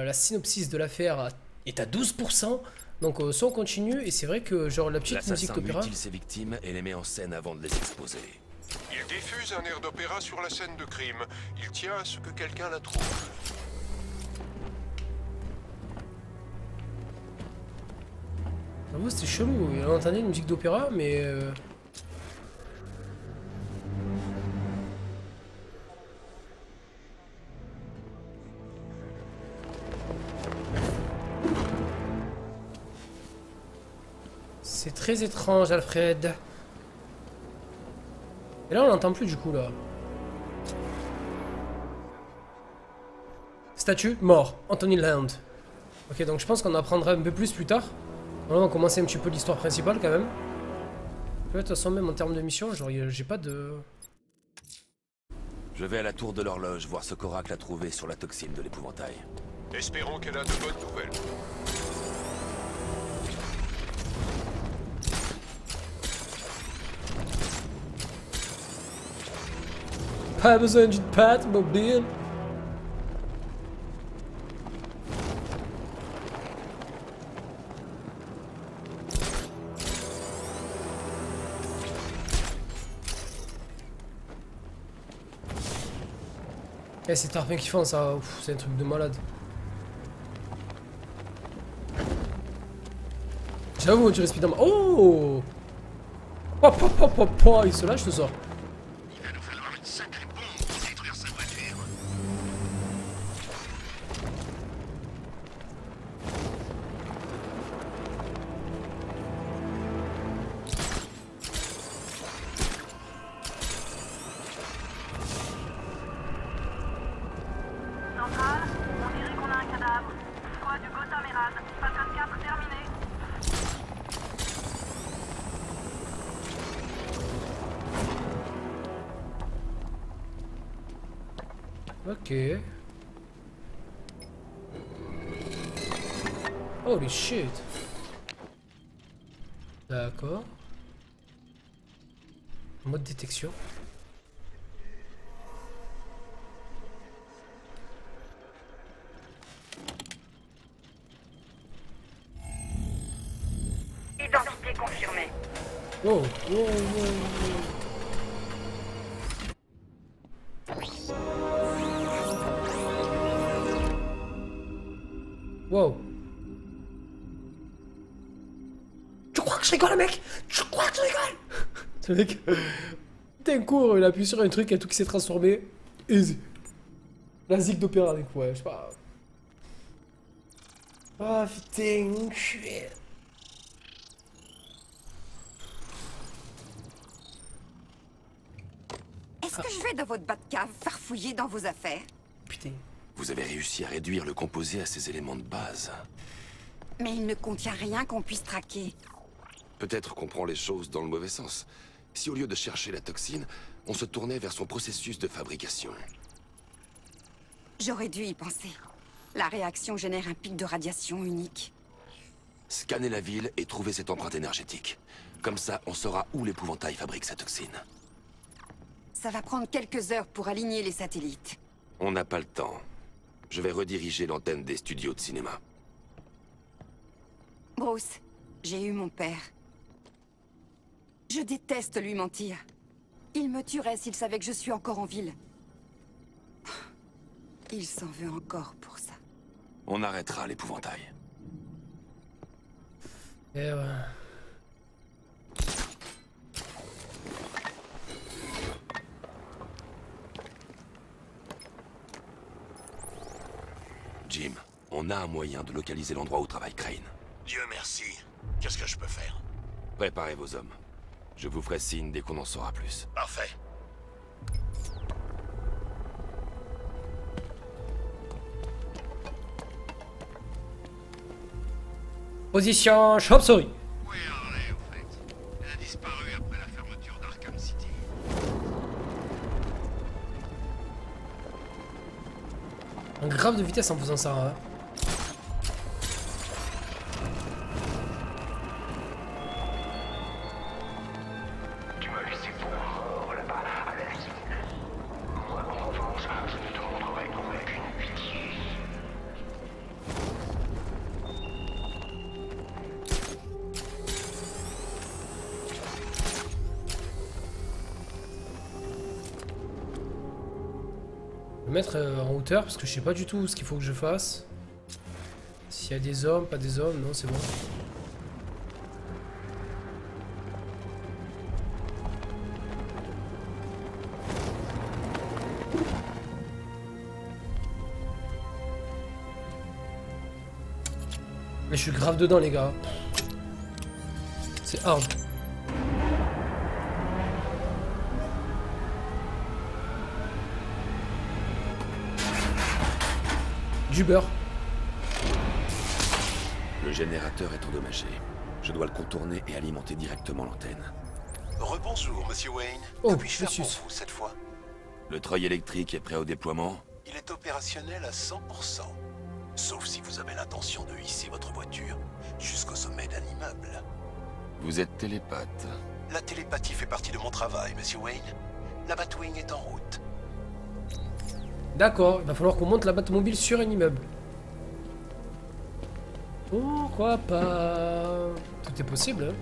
La synopsis de l'affaire est à 12%. Donc soit on continue et c'est vrai que genre la petite musique L'assassin d'opéra. mutile ses victimes et les met en scène avant de les exposer. Il diffuse un air d'opéra sur la scène de crime. Il tient à ce que quelqu'un la trouve. J'avoue c'était chelou, on entendait une musique d'opéra mais c'est très étrange Alfred. Et là on l'entend plus du coup là. Statue, mort, Anthony Land. Ok donc je pense qu'on apprendra un peu plus tard. Là, on va commencer un petit peu l'histoire principale quand même. De toute façon même en termes de mission, genre j'ai pas de... Je vais à la tour de l'horloge voir ce qu'Oracle a trouvé sur la toxine de l'épouvantail. Espérons qu'elle a de bonnes nouvelles. Pas besoin d'une patte mobile. Eh c'est Tarpin qui font ça, c'est un truc de malade. J'avoue, tu respires dans ma... Oh Hop hop hop hop hop, il se lâche ce soir. Il va nous falloir une sacrée bombe pour détruire sa voiture. Centrale, on dirait qu'on a un cadavre. Squad du Gotham Herald. Falcon 4 terminé. Ok. Holy shit. D'accord. Mode détection. Identité confirmée. Oh, wow, wow, wow. Wow. Tu crois que je rigole, mec? Tu crois que je rigole? Ce mec, d'un coup, il appuie sur un truc et tout qui s'est transformé. Easy. La zig d'opéra, d'un coup, ouais, je sais pas. Ah, putain, shit. Est-ce que je vais dans votre Batcave farfouiller dans vos affaires? Putain. Vous avez réussi à réduire le composé à ses éléments de base. Mais il ne contient rien qu'on puisse traquer. Peut-être qu'on prend les choses dans le mauvais sens. Si au lieu de chercher la toxine, on se tournait vers son processus de fabrication. J'aurais dû y penser. La réaction génère un pic de radiation unique. Scanner la ville et trouver cette empreinte énergétique. Comme ça, on saura où l'épouvantail fabrique sa toxine. Ça va prendre quelques heures pour aligner les satellites. On n'a pas le temps. Je vais rediriger l'antenne des studios de cinéma. Bruce, j'ai eu mon père. Je déteste lui mentir. Il me tuerait s'il savait que je suis encore en ville. Il s'en veut encore pour ça. On arrêtera l'épouvantail. Eh ouais. Jim, on a un moyen de localiser l'endroit où travaille Crane. Dieu merci. Qu'est-ce que je peux faire? Préparez vos hommes. Je vous ferai signe dès qu'on en saura plus. Parfait. Position chauve-souris. Où est Harley, au fait? Elle a disparu après la fermeture d'Arkham City. Un grave de vitesse en faisant ça. Hein. Tu m'as laissé pour mort là-bas, à la vie. Moi, en revanche, je ne te montrerai qu'aucune pitié. mettre en hauteur parce que je sais pas du tout ce qu'il faut que je fasse. S'il y a des hommes, pas des hommes, non c'est bon. Mais je suis grave dedans les gars. C'est hard. Du beurre. Le générateur est endommagé. Je dois le contourner et alimenter directement l'antenne. Rebonjour, monsieur Wayne. Oh, Que puis-je faire pour Lucius. vous cette fois? Le treuil électrique est prêt au déploiement? Il est opérationnel à 100%. Sauf si vous avez l'intention de hisser votre voiture jusqu'au sommet d'un immeuble. Vous êtes télépathe. La télépathie fait partie de mon travail, monsieur Wayne. La Batwing est en route. D'accord, il va falloir qu'on monte la Batmobile sur un immeuble. Pourquoi pas? Tout est possible, hein.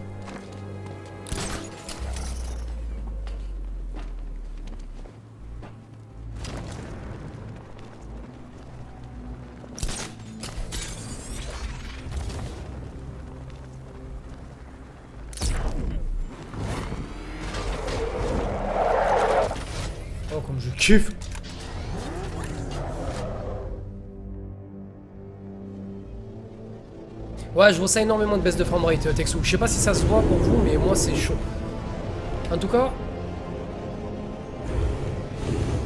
Oh, comme je kiffe! Ouais, je ressens énormément de baisse de framerate, Texu. Je sais pas si ça se voit pour vous, mais moi c'est chaud. En tout cas...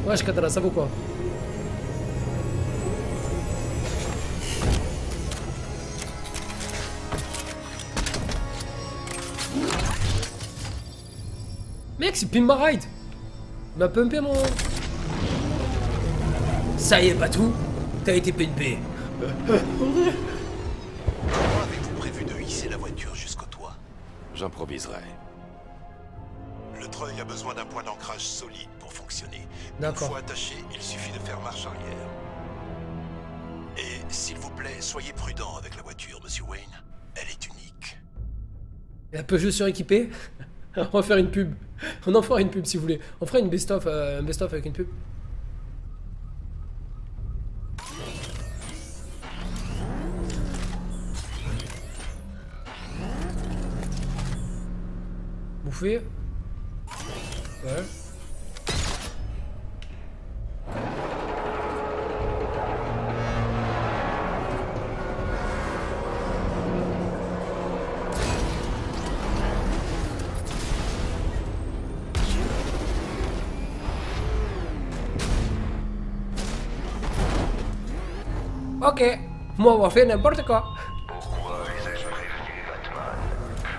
Ouais, je cadre, ça vaut quoi? Mec, c'est pimp ma ride! Il m'a pumpé mon... Ça y est, pas tout. T'as été pumpé. Comment avez-vous prévu de hisser la voiture jusqu'au toit? J'improviserai. Le treuil a besoin d'un point d'ancrage solide pour fonctionner. Une D'accord. fois attaché, il suffit de faire marche arrière. Et s'il vous plaît, soyez prudent avec la voiture, monsieur Wayne. Elle est unique. La Peugeot suréquipée. On va faire une pub. On en fera une pub si vous voulez. On fera une best-of un best-of avec une pub. Bouffer. Ouais. Ok, moi on va faire n'importe quoi. Pourquoi les ai-je prévenus, Batman?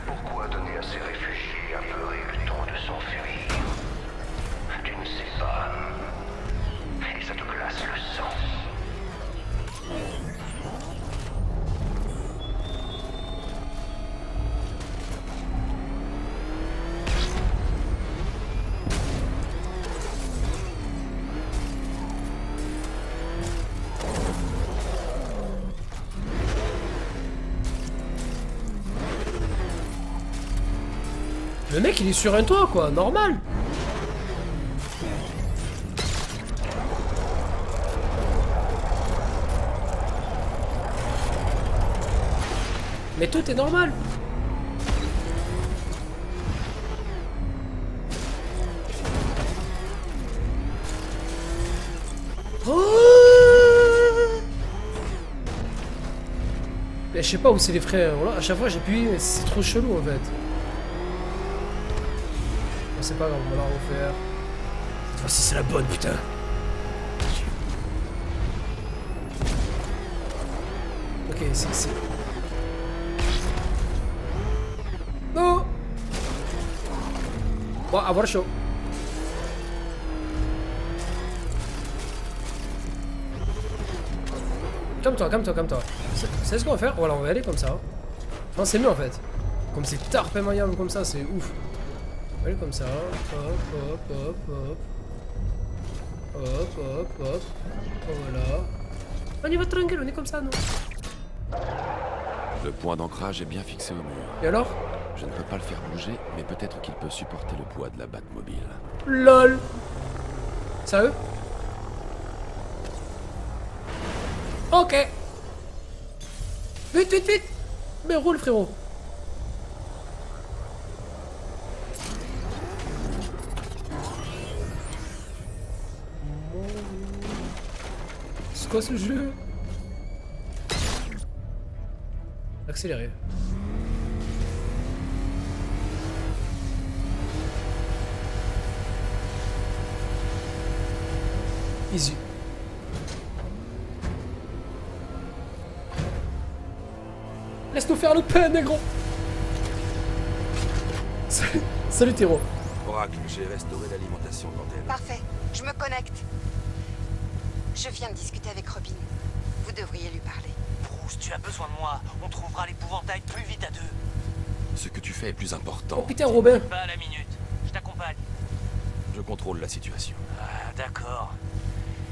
Pourquoi donner à ces réfugiés apeurés le temps de s'enfuir? Tu ne sais pas. Et ça te glace le sang. Le mec il est sur un toit quoi, normal. Mais tout est normal. Oh, mais je sais pas où c'est les frères. Voilà, à chaque fois j'appuie, mais c'est trop chelou en fait. C'est pas grave, on va la refaire. Cette fois-ci c'est la bonne, putain. Ok, c'est... Non. Bon, avoir chaud. Calme-toi, calme-toi, calme-toi. C'est ce qu'on va faire? Voilà, on va aller comme ça. Non, c'est mieux en fait. Comme c'est tarpémoyable comme ça, c'est ouf. Allez comme ça, hop, hop, hop, hop. Hop, hop, hop. Voilà. On y va tranquille, on est comme ça, non? Le point d'ancrage est bien fixé au mur. Et alors? Je ne peux pas le faire bouger, mais peut-être qu'il peut supporter le poids de la Batmobile. LOL. Sérieux? Ok. Vite, vite, vite. Mais roule, frérot. C'est quoi ce jeu? Accélérer. Easy. Laisse-nous faire le pain, négro. Salut, Théro. Oracle, j'ai restauré l'alimentation de l'antenne. Parfait, je me connecte. Je viens de discuter avec Robin. Vous devriez lui parler. Bruce, tu as besoin de moi. On trouvera l'épouvantail plus vite à deux. Ce que tu fais est plus important. Oh putain, Robin. Pas à la minute. Je t'accompagne. Je contrôle la situation. Ah, d'accord.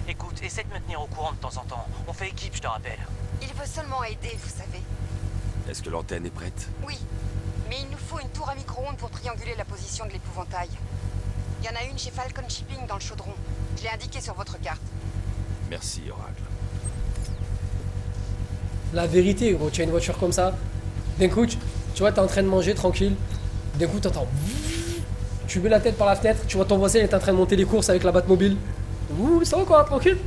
Écoute, essaie de me tenir au courant de temps en temps. On fait équipe, je te rappelle. Il veut seulement aider, vous savez. Est-ce que l'antenne est prête? Oui, mais il nous faut une tour à micro-ondes pour trianguler la position de l'épouvantail. Il y en a une chez Falcon Shipping dans le chaudron. Je l'ai indiqué sur votre carte. Merci, Oracle. La vérité, gros, tu as une voiture comme ça. D'un coup, tu vois, t'es en train de manger tranquille. D'un coup, t'entends. Tu mets la tête par la fenêtre, tu vois ton voisin, il est en train de monter les courses avec la Batmobile. Ouh, ça va quoi, tranquille.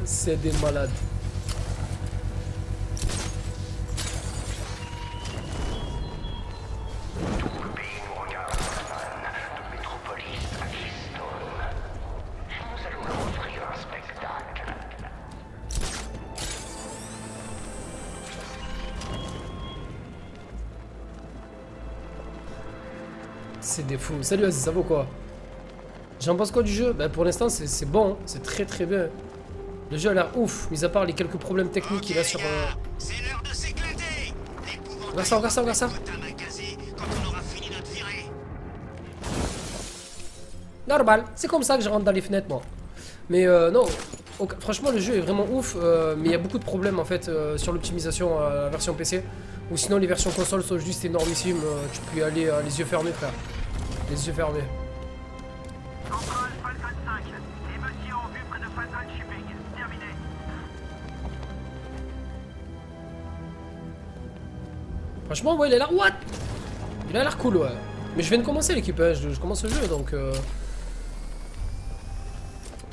C'est des malades. C'est des fous. Salut Aziz, ça vaut quoi? J'en pense quoi du jeu? Bah pour l'instant c'est bon, hein. C'est très très bien. Le jeu a l'air ouf, mis à part les quelques problèmes techniques qu'il a sur... C'est l'heure de s'éclater. Regarde ça, regarde ça, regarde ça. Normal, c'est comme ça que je rentre dans les fenêtres moi. Mais non, franchement le jeu est vraiment ouf, mais il y a beaucoup de problèmes en fait sur l'optimisation la version PC. Ou sinon les versions console sont juste énormissimes, tu peux y aller les yeux fermés frère. Les yeux fermés. Centrale Falcon 5. Émeutiers en vue près de Falcon Shipping. Terminé. Franchement ouais il a l'air... What? Il a l'air cool ouais. Mais je viens de commencer l'équipage, je commence le jeu donc... Je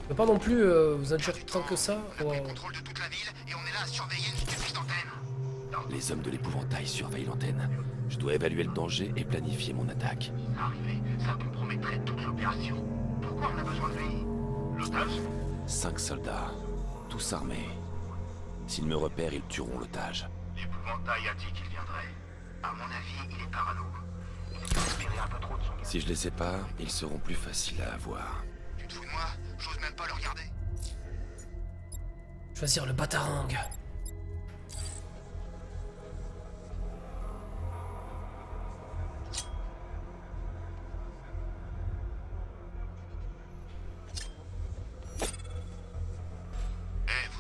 peux pas non plus vous en dire tant que ça. Wow. Contrôle de toute la ville et on est là à surveiller une stupide antenne. Les hommes de l'épouvantail surveillent l'antenne. Je dois évaluer le danger et planifier mon attaque. Arrivé, ça compromettrait toute l'opération. Pourquoi on a besoin de lui? L'otage? 5 soldats, tous armés. S'ils me repèrent, ils tueront l'otage. L'épouvantail a dit qu'il viendrait. À mon avis, il est parano. Il a inspiré un peu trop de son gars. Si je les sépare, ils seront plus faciles à avoir. Tu te fous de moi? J'ose même pas le regarder. Choisir le batarang.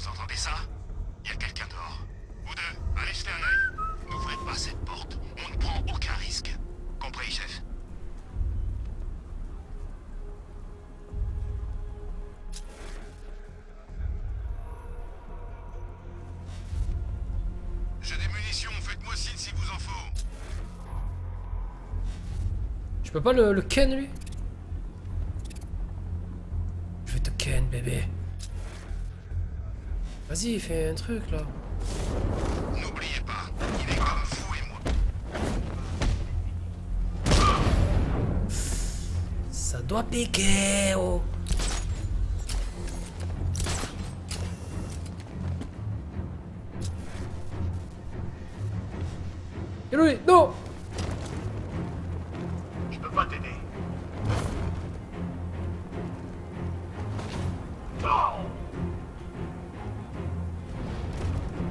Vous entendez ça? Il y a quelqu'un dehors. Vous deux, allez jeter un œil. N'ouvrez pas cette porte. On ne prend aucun risque. Compris, chef? J'ai des munitions, faites-moi signe si vous en faut. Je peux pas le ken lui? Je vais te ken bébé. Vas-y, fais un truc là. N'oubliez pas, il est comme vous et moi. Ça doit piquer, oh. Et lui, non. Je peux pas t'aider.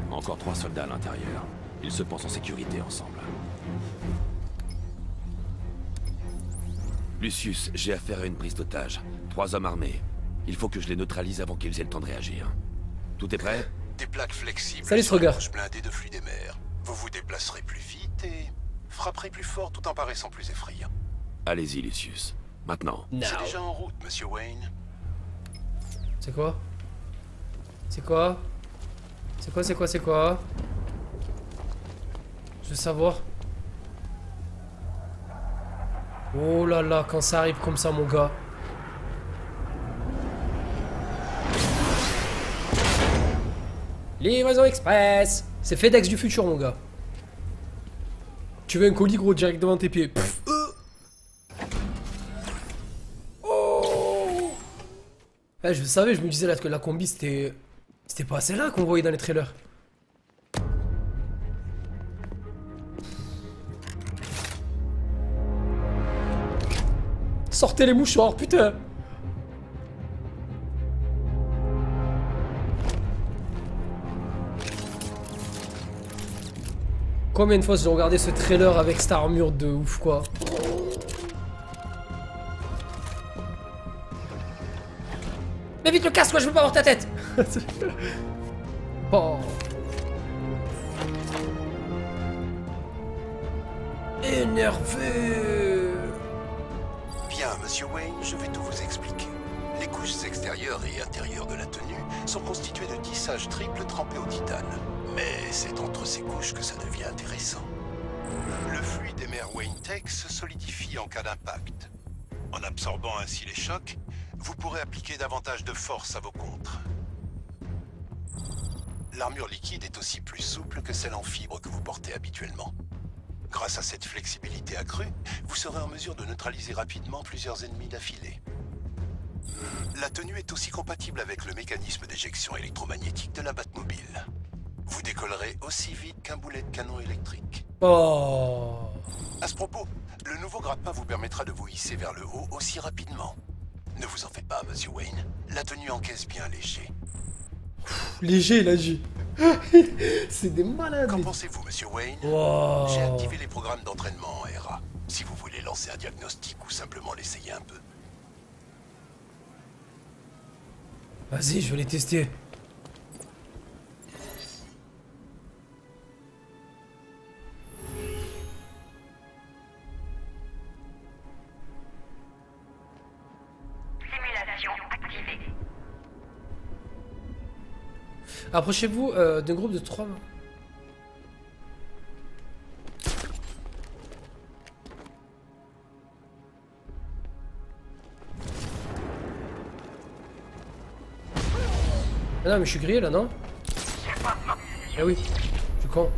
Encore 3 soldats à l'intérieur. Ils se pensent en sécurité ensemble. Lucius, j'ai affaire à une prise d'otage. 3 hommes armés. Il faut que je les neutralise avant qu'ils aient le temps de réagir. Tout est prêt? Des plaques flexibles. Salut, ce regard. Blindées de flux des mers. Vous vous déplacerez plus vite et frapperez plus fort tout en paraissant plus effrayant. Allez-y, Lucius. Maintenant. No. C'est déjà en route, monsieur Wayne. C'est quoi? C'est quoi? C'est quoi, c'est quoi, c'est quoi? Je veux savoir. Oh là là, quand ça arrive comme ça, mon gars. Livraison express. C'est FedEx du futur, mon gars. Tu veux un colis, gros, direct devant tes pieds. Pff, oh. Eh, je savais, je me disais là que la combi, c'était pas celle-là qu'on voyait dans les trailers. Sortez les mouchoirs, putain. Combien de fois j'ai regardé ce trailer avec cette armure de ouf, quoi. Mais vite le casque, quoi, je veux pas avoir ta tête. Oh. Énervé. Bien, Monsieur Wayne, je vais tout vous expliquer. Les couches extérieures et intérieures de la tenue sont constituées de tissage triple trempé au titane. Mais c'est entre ces couches que ça devient intéressant. Le fluide émer Wayne Tech se solidifie en cas d'impact. En absorbant ainsi les chocs, vous pourrez appliquer davantage de force à vos contres. L'armure liquide est aussi plus souple que celle en fibre que vous portez habituellement. Grâce à cette flexibilité accrue, vous serez en mesure de neutraliser rapidement plusieurs ennemis d'affilée. La tenue est aussi compatible avec le mécanisme d'éjection électromagnétique de la Batmobile. Vous décollerez aussi vite qu'un boulet de canon électrique. Oh. À ce propos, le nouveau grappin vous permettra de vous hisser vers le haut aussi rapidement. Ne vous en faites pas, Monsieur Wayne. La tenue encaisse bien léger. Léger, il a dit. C'est des malades. Qu'en pensez-vous, Monsieur Wayne? Wow. J'ai activé les programmes d'entraînement en RA. Si vous voulez lancer un diagnostic ou simplement l'essayer un peu. Vas-y, je vais les tester. Simulation activée. Approchez-vous d'un groupe de 3. Ah non, mais je suis grillé là, non? Ah oui, je suis con.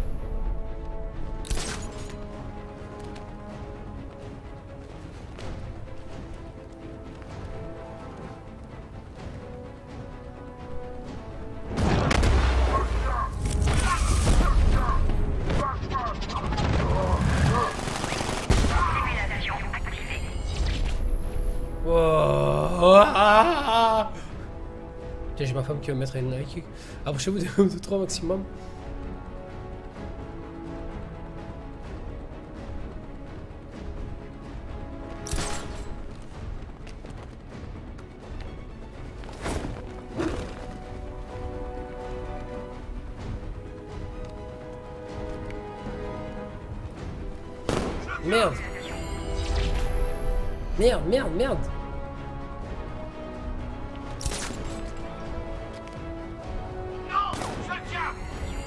Simulation activée. Wow. Ah. Tiens, j'ai ma femme qui va me mettre une Nike. Approchez-vous de 3 maximum. Merde. Merde, merde, merde.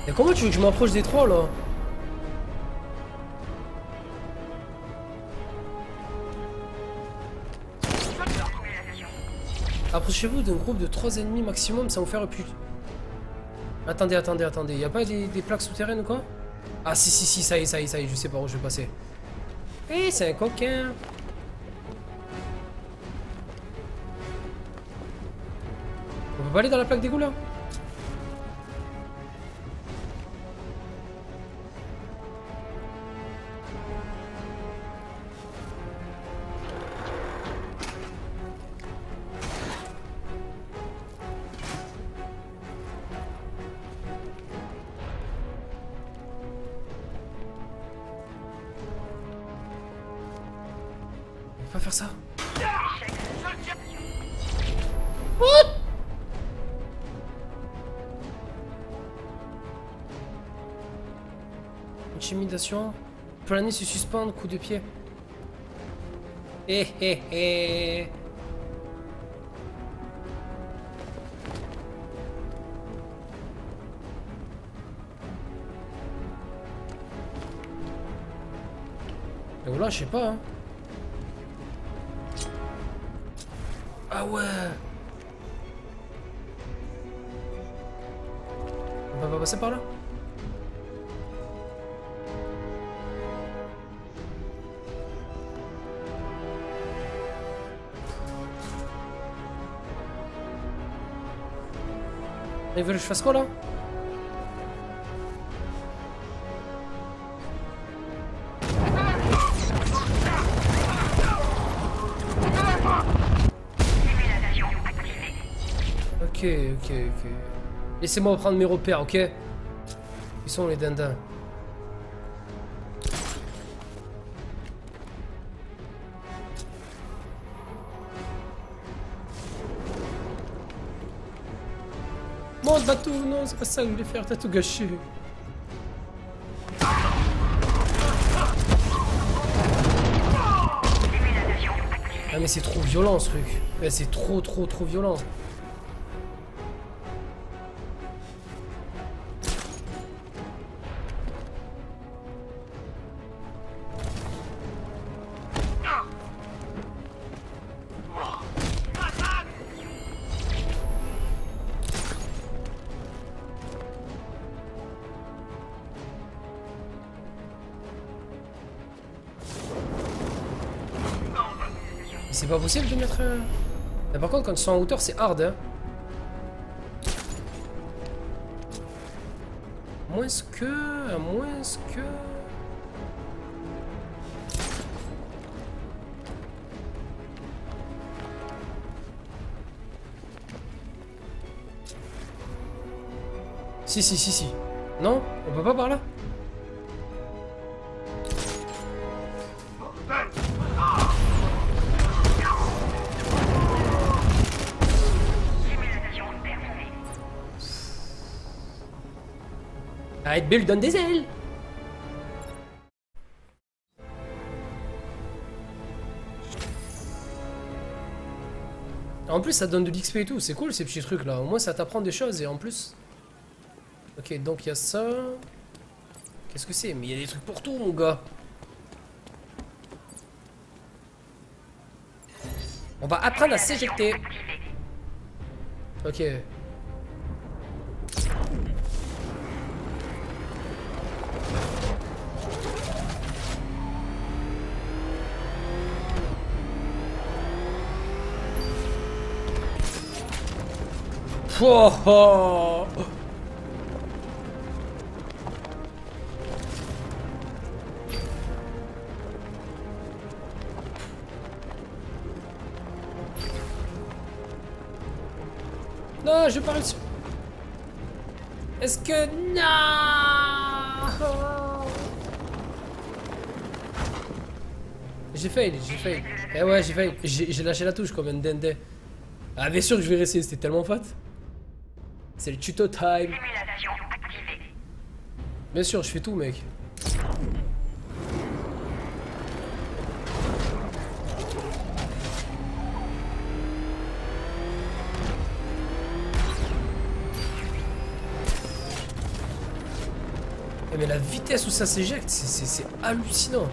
Et comment tu veux que je m'approche des 3 là? Approchez-vous d'un groupe de 3 ennemis maximum, ça va vous faire plus. Attendez, attendez, attendez. Y'a pas des plaques souterraines ou quoi? Ah si, si, si, ça y est, ça y est, ça y est, je sais par où je vais passer. Eh, c'est un coquin. On peut pas aller dans la plaque d'égout là? On peut pas faire ça. What? Intimidation. Planer se suspendre, coup de pied. Eh eh eh. Et voilà, je sais pas. Hein. Ah ouais. On va pas passer par là? Ils veulent que je fasse quoi là? Ok. Laissez-moi prendre mes repères, ok? Ils sont les dindins. Monte Batou, non, c'est pas ça que je voulais faire, t'as tout gâché. Ah mais c'est trop violent ce truc. Ouais, c'est trop violent. C'est pas possible de mettre... Mais par contre, quand ils sont en hauteur, c'est hard, hein. À moins que... Si. Non? On peut pas par là? Arrête, B lui donne des ailes. En plus ça donne de l'XP et tout, c'est cool ces petits trucs là, au moins ça t'apprend des choses et en plus... Ok, donc il y a ça... Qu'est-ce que c'est? Mais il y a des trucs pour tout mon gars. On va apprendre à s'éjecter. Ok. Oh, oh. Non, je pas réussi. Est-ce que... Non. J'ai fail. Eh ouais, j'ai fail. J'ai lâché la touche comme un dindé. Ah bien sûr que je vais rester, c'était tellement fat. C'est le tuto time. Bien sûr, je fais tout, mec. Mais la vitesse où ça s'éjecte, c'est hallucinant.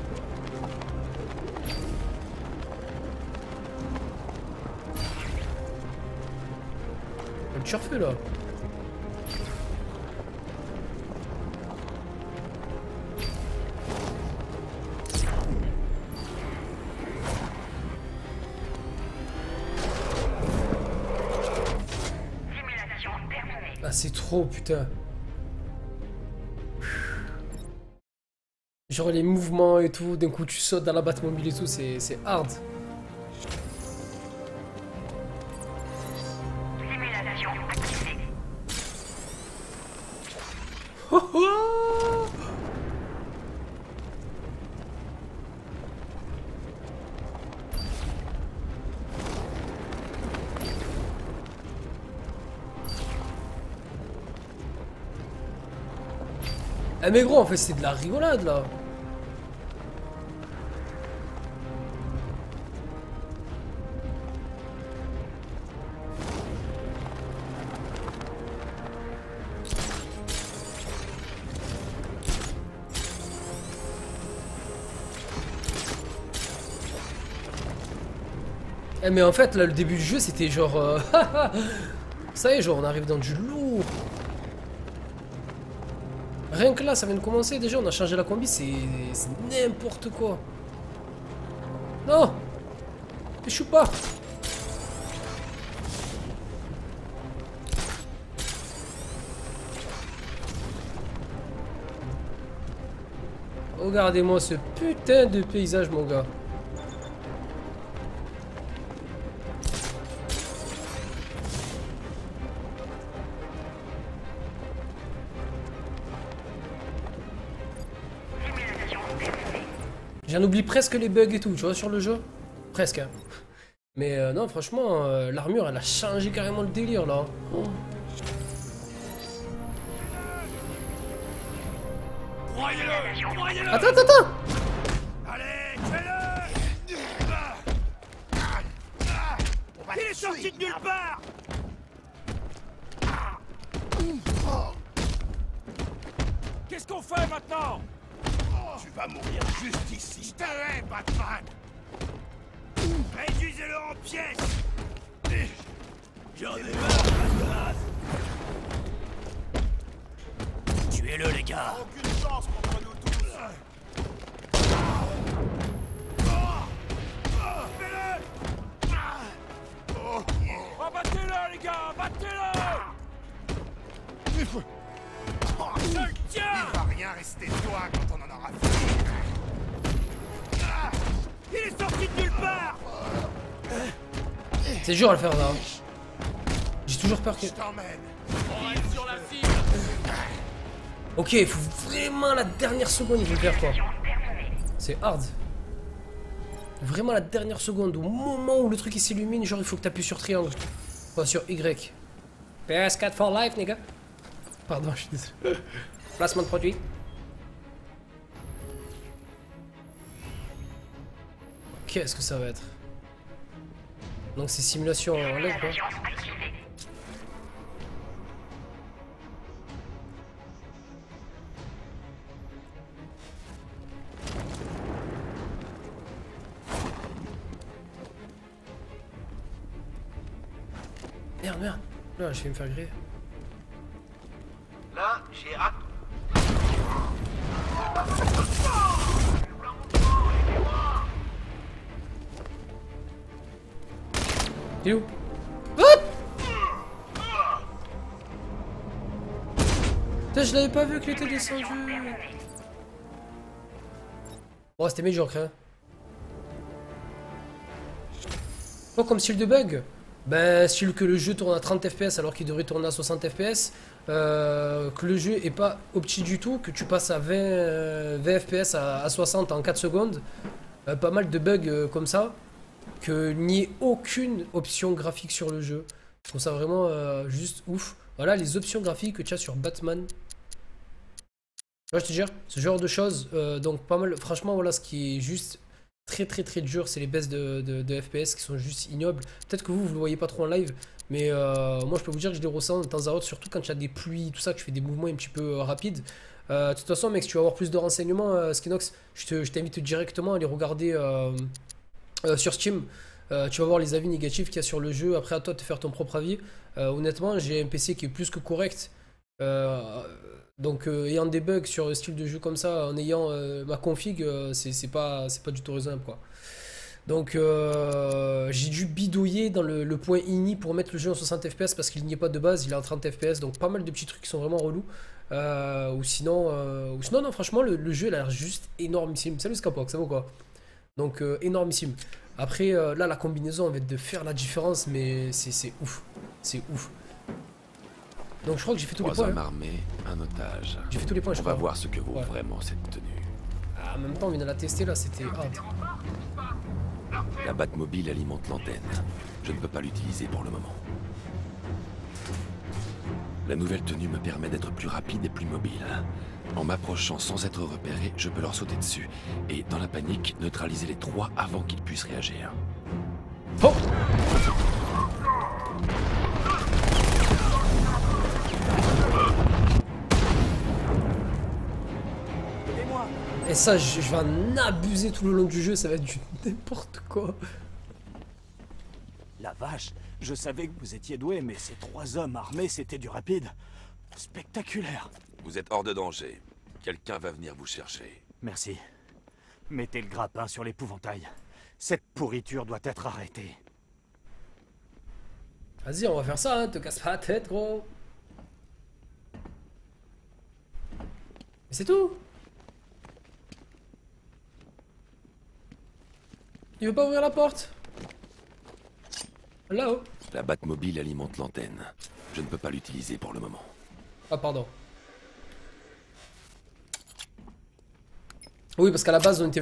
Le turfeu là. Ah c'est trop putain. Genre les mouvements et tout, d'un coup tu sautes dans la Batmobile et tout, c'est hard. Oh oh. Ah mais gros, en fait c'est de la rigolade là. Eh mais en fait là le début du jeu c'était genre ça y est, genre on arrive dans du lourd. Rien que là ça vient de commencer déjà, on a changé la combi, c'est n'importe quoi. Non, échoue pas. Regardez-moi ce putain de paysage mon gars. J'en oublie presque les bugs et tout, tu vois, sur le jeu. Presque, hein. Mais non, franchement, l'armure, elle a changé carrément le délire, là. Oh. Attends, attends, attends. Allez, tuez-le! Il est sorti de nulle part! Qu'est-ce qu'on fait maintenant? Tu vas mourir juste ici. Je te hais, Batman! Réduisez-le en pièces! J'en ai marre, tuez-le, les gars! Aucune chance contre nous tous! Fais-le! Oh, battez-le, les gars! Battez-le! Je le tiens! Il va rien rester de toi quand on en aura fini! Il est sorti de nulle part! C'est dur à le faire là. J'ai toujours peur que... Je t'emmène! On reste sur la cible! Ok, il faut vraiment la dernière seconde il faut le faire quoi. C'est hard. Vraiment la dernière seconde, au moment où le truc il s'illumine, genre il faut que tu appuies sur triangle. Pas sur Y. PS4 for life, les gars. Pardon, je suis désolé. Placement de produit. Qu'est-ce que ça va être? Donc c'est simulation en live quoi. Merde, merde. Là, je vais me faire griller. Là, j'ai hâte. Il est où? Ah putain, je l'avais pas vu qu'il était descendu. Oh, c'était médiocre, hein. Oh, comme style de bug. Ben, style que le jeu tourne à 30 fps alors qu'il devrait tourner à 60 fps. Que le jeu est pas opti du tout, que tu passes à 20 fps à 60 en 4 secondes. Pas mal de bugs comme ça. Qu'il n'y ait aucune option graphique sur le jeu. Je trouve ça vraiment juste ouf. Voilà les options graphiques que tu as sur Batman. Tu vois, je te dire, ce genre de choses. Donc pas mal, franchement voilà ce qui est juste très dur, c'est les baisses de FPS qui sont juste ignobles. Peut-être que vous le voyez pas trop en live, mais moi je peux vous dire que je les ressens de temps à autre, surtout quand il y a des pluies, tout ça, que je fais des mouvements un petit peu rapides. De toute façon mec, si tu veux avoir plus de renseignements, Skinox, je t'invite directement à aller regarder sur Steam. Tu vas voir les avis négatifs qu'il y a sur le jeu, après à toi de te faire ton propre avis. Honnêtement, j'ai un PC qui est plus que correct. Donc ayant des bugs sur un style de jeu comme ça, en ayant ma config, c'est pas du tout raisonnable quoi. Donc j'ai dû bidouiller dans le point ini pour mettre le jeu en 60 fps parce qu'il n'y est pas de base, il est en 30 fps, donc pas mal de petits trucs qui sont vraiment relous. Ou sinon non franchement le jeu il a l'air juste énormissime. Salut Scapox, ça va quoi? Donc énormissime. Après là la combinaison va être de faire la différence, mais c'est ouf. C'est ouf. Donc je crois que j'ai fait tous les points. 3 hommes armés, un otage. J'ai fait tous les points, je On crois. va voir ce que vaut vraiment cette tenue. Ah, en même temps, on vient de la tester là, c'était hard. La Batmobile alimente l'antenne. Je ne peux pas l'utiliser pour le moment. La nouvelle tenue me permet d'être plus rapide et plus mobile. En m'approchant sans être repéré, je peux leur sauter dessus. Et dans la panique, neutraliser les 3 avant qu'ils puissent réagir. Oh! Et ça, je vais en abuser tout le long du jeu, ça va être du n'importe quoi. La vache, je savais que vous étiez doué, mais ces 3 hommes armés, c'était du rapide. Spectaculaire. Vous êtes hors de danger. Quelqu'un va venir vous chercher. Merci. Mettez le grappin sur l'épouvantail. Cette pourriture doit être arrêtée. Vas-y, on va faire ça, hein. Te casse pas la tête, gros. Mais c'est tout. Il veut pas ouvrir la porte. Là-haut. La Batmobile alimente l'antenne. Je ne peux pas l'utiliser pour le moment. Ah, pardon. Oui, parce qu'à la base, on était